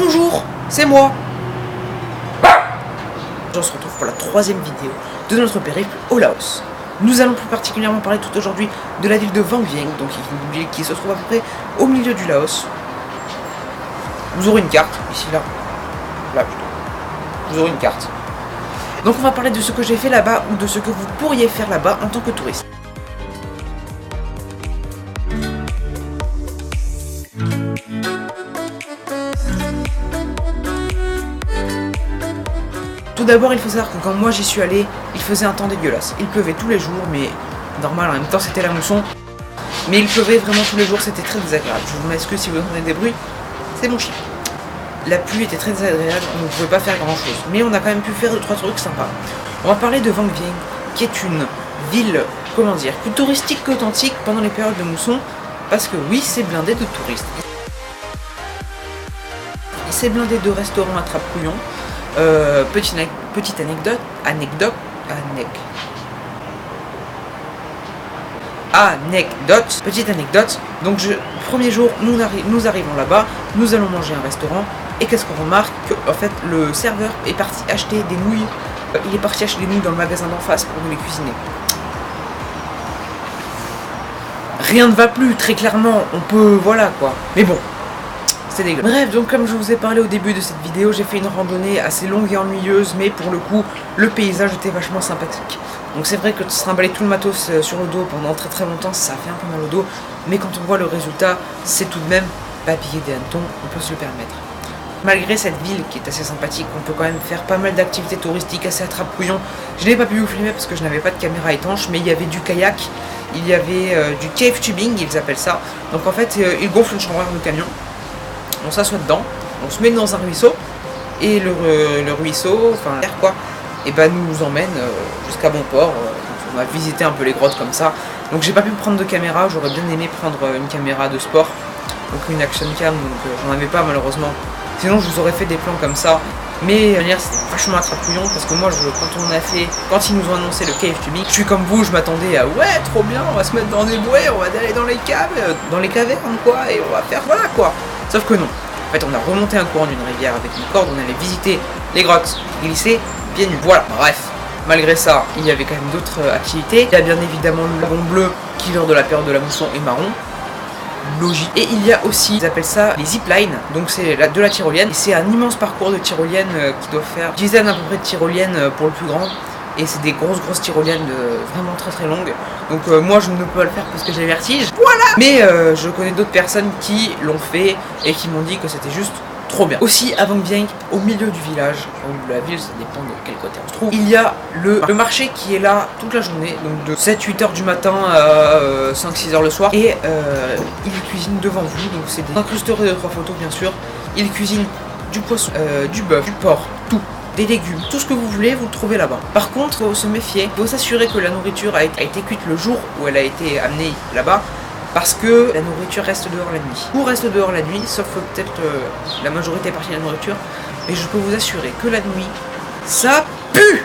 Bonjour, c'est moi. On se retrouve pour la troisième vidéo de notre périple au Laos. Nous allons plus particulièrement parler tout aujourd'hui de la ville de Vang Vieng, donc une ville qui se trouve à peu près au milieu du Laos. Vous aurez une carte, ici, là plutôt. Vous aurez une carte. Donc on va parler de ce que j'ai fait là-bas ou de ce que vous pourriez faire là-bas en tant que touriste. Tout d'abord, il faut savoir que quand moi j'y suis allé, il faisait un temps dégueulasse. Il pleuvait tous les jours, mais normal, en même temps c'était la mousson. Mais il pleuvait vraiment tous les jours, c'était très désagréable. Je m'excuse si vous entendez des bruits, c'est mon chien. La pluie était très désagréable, on ne pouvait pas faire grand chose. Mais on a quand même pu faire 2-3 trucs sympas. On va parler de Vang Vieng, qui est une ville, comment dire, plus touristique qu'authentique pendant les périodes de mousson. Parce que oui, c'est blindé de touristes. C'est blindé de restaurants attrape-couillons. Petite anecdote. Donc premier jour, nous arrivons là-bas, nous allons manger à un restaurant, et qu'est-ce qu'on remarque? Que en fait le serveur est parti acheter des nouilles, il est parti acheter des nouilles dans le magasin d'en face pour nous les cuisiner. Rien ne va plus, très clairement, on peut, voilà quoi. Mais bon, c'est dégueulasse. Bref, donc comme je vous ai parlé au début de cette vidéo, j'ai fait une randonnée assez longue et ennuyeuse, mais pour le coup, le paysage était vachement sympathique. Donc c'est vrai que de se trimballer tout le matos sur le dos pendant très très longtemps, ça fait un peu mal au dos, mais quand on voit le résultat, c'est tout de même pas piqué des hannetons, on peut se le permettre. Malgré cette ville qui est assez sympathique, on peut quand même faire pas mal d'activités touristiques assez attrape-couillons. Je n'ai pas pu vous filmer parce que je n'avais pas de caméra étanche, mais il y avait du kayak, il y avait du cave tubing, ils appellent ça. Donc en fait, ils gonflent une chambreur de camion, on s'assoit dedans, on se met dans un ruisseau, et le ruisseau, enfin l'air quoi, et ben nous emmène jusqu'à bon port. On a visité un peu les grottes comme ça. Donc j'ai pas pu prendre de caméra, j'aurais bien aimé prendre une caméra de sport, donc une action cam, donc j'en avais pas malheureusement. Sinon je vous aurais fait des plans comme ça, mais c'était vachement attrape-couillon parce que moi quand ils nous ont annoncé le cave tubing, je suis comme vous, je m'attendais à ouais trop bien, on va se mettre dans des bouées, on va aller dans les caves, dans les cavernes quoi, et on va faire voilà quoi. Sauf que non. En fait on a remonté un courant d'une rivière avec une corde, on allait visiter les grottes, glisser, pieds nus, voilà, bref. Malgré ça, il y avait quand même d'autres activités. Il y a bien évidemment le lagon bleu qui lors de la période de la mousson est marron. Logique. Et il y a aussi, ils appellent ça les ziplines, donc c'est de la tyrolienne. C'est un immense parcours de tyrolienne qui doit faire 10 dizaines à peu près de tyroliennes pour le plus grand. Et c'est des grosses tyroliennes vraiment très très longues. Donc moi je ne peux pas le faire parce que j'ai le vertige. Voilà. Mais je connais d'autres personnes qui l'ont fait et qui m'ont dit que c'était juste trop bien. Aussi à Vang Vieng, au milieu du village, ou de la ville, ça dépend de quel côté on se trouve, il y a le marché qui est là toute la journée, donc de 7-8 heures du matin à 5-6 heures le soir. Et il cuisine devant vous, donc c'est des incrusterez de 3 photos bien sûr. Il cuisine du poisson, du bœuf, du porc, tout. Des légumes, tout ce que vous voulez, vous le trouvez là-bas. Par contre, il faut se méfier, il faut s'assurer que la nourriture a été cuite le jour où elle a été amenée là-bas, parce que la nourriture reste dehors la nuit. Tout reste dehors la nuit, sauf peut-être la majorité partie de la nourriture, mais je peux vous assurer que la nuit, ça pue.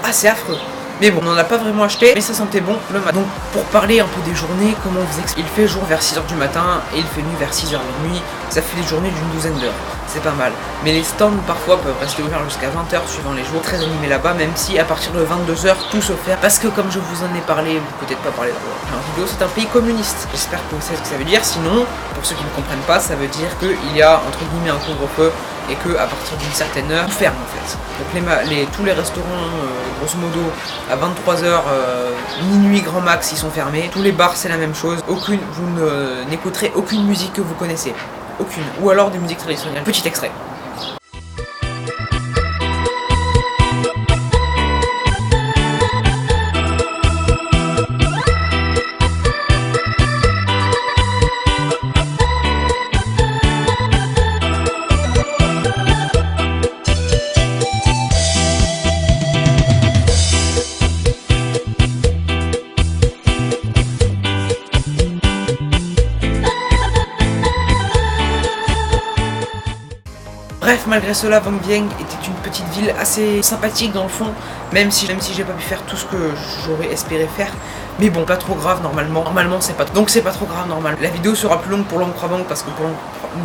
Ah, c'est affreux. Mais bon, on n'en a pas vraiment acheté, mais ça sentait bon le matin. Donc, pour parler un peu des journées, comment vous expliquer? Il fait jour vers 6h du matin et il fait nuit vers 6h de nuit. Ça fait des journées d'une douzaine d'heures. C'est pas mal. Mais les stands, parfois, peuvent rester ouverts jusqu'à 20h suivant les jours. Très animés là-bas, même si à partir de 22h, tout se fait. Parce que, comme je vous en ai parlé, ou peut-être pas parlé dans la vidéo, c'est un pays communiste. J'espère que vous savez ce que ça veut dire. Sinon, pour ceux qui ne comprennent pas, ça veut dire qu'il y a, entre guillemets, un couvre-feu et que à partir d'une certaine heure, tout ferme en fait. Donc tous les restaurants, grosso modo, à 23h, minuit grand max, ils sont fermés. Tous les bars, c'est la même chose. Vous n'écouterez aucune musique que vous connaissez. Aucune. Ou alors des musiques traditionnelles. Petit extrait. Bref, malgré cela, Vang Vieng était une petite ville assez sympathique dans le fond, même si j'ai pas pu faire tout ce que j'aurais espéré faire. Mais bon, pas trop grave normalement. Normalement, c'est pas donc c'est pas trop grave normal. La vidéo sera plus longue pour Luang Prabang parce que pour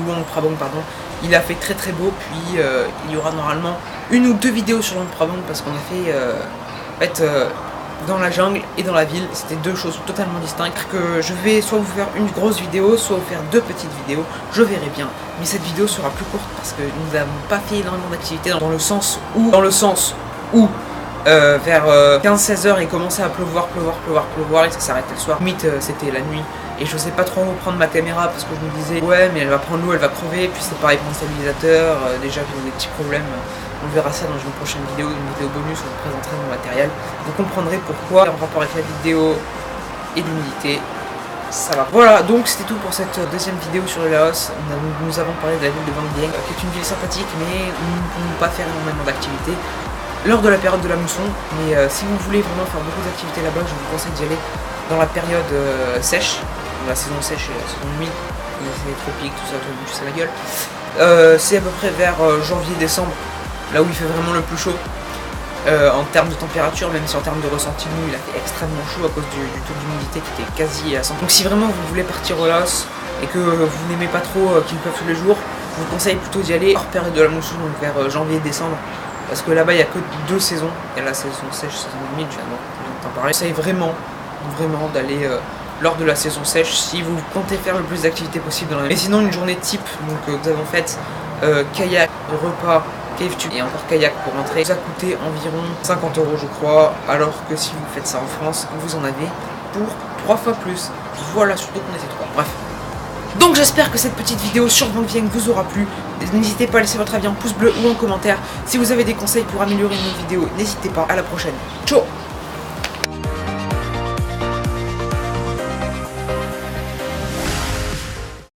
Luang Prabang, pardon, il a fait très très beau. Puis il y aura normalement une ou deux vidéos sur Luang Prabang parce qu'on a fait dans la jungle et dans la ville. C'était deux choses totalement distinctes. Que je vais soit vous faire une grosse vidéo, soit vous faire deux petites vidéos. Je verrai bien. Mais cette vidéo sera plus courte parce que nous n'avons pas fait énormément d'activités dans le sens où vers 15-16 heures il commençait à pleuvoir et ça s'arrêtait le soir. Limite c'était la nuit et je sais pas trop où prendre ma caméra parce que je me disais ouais mais elle va prendre l'eau, elle va crever, puis c'est pareil pour le stabilisateur, déjà j'ai des petits problèmes, on verra ça dans une prochaine vidéo, une vidéo bonus où je vous présenterai mon matériel. Vous comprendrez pourquoi en rapport avec la vidéo et l'humidité. Ça va. Voilà, donc c'était tout pour cette deuxième vidéo sur le Laos. Nous avons parlé de la ville de Vang Vieng, qui est une ville sympathique, mais nous ne pouvons pas faire énormément d'activités lors de la période de la mousson. Mais si vous voulez vraiment faire beaucoup d'activités là-bas, je vous conseille d'y aller dans la période sèche, dans la saison sèche et la saison humide, c'est les tropiques, tout ça, je sais la gueule. C'est à peu près vers janvier-décembre, là où il fait vraiment le plus chaud. En termes de température, même si en termes de ressenti, nous, il a fait extrêmement chaud à cause du taux d'humidité qui était quasi à 100%. Donc si vraiment vous voulez partir au Laos et que vous n'aimez pas trop qu'il pleuve tous les jours, je vous conseille plutôt d'y aller hors période de la mousson, donc vers janvier-décembre. Parce que là-bas, il n'y a que deux saisons. Il y a la saison sèche, saison humide, je viens d'en parler. J'essaye vraiment d'aller lors de la saison sèche si vous comptez faire le plus d'activités possible dans l'année. Et sinon, une journée type, donc nous avons fait kayak, repas, cave tube et encore kayak pour rentrer, ça a coûté environ 50 € je crois, alors que si vous faites ça en France, vous en avez pour 3 fois plus. Voilà, surtout qu'on était 3. Bref. Donc j'espère que cette petite vidéo sur Vang Vieng vous aura plu. N'hésitez pas à laisser votre avis en pouce bleu ou en commentaire. Si vous avez des conseils pour améliorer nos vidéos, n'hésitez pas. À la prochaine. Ciao.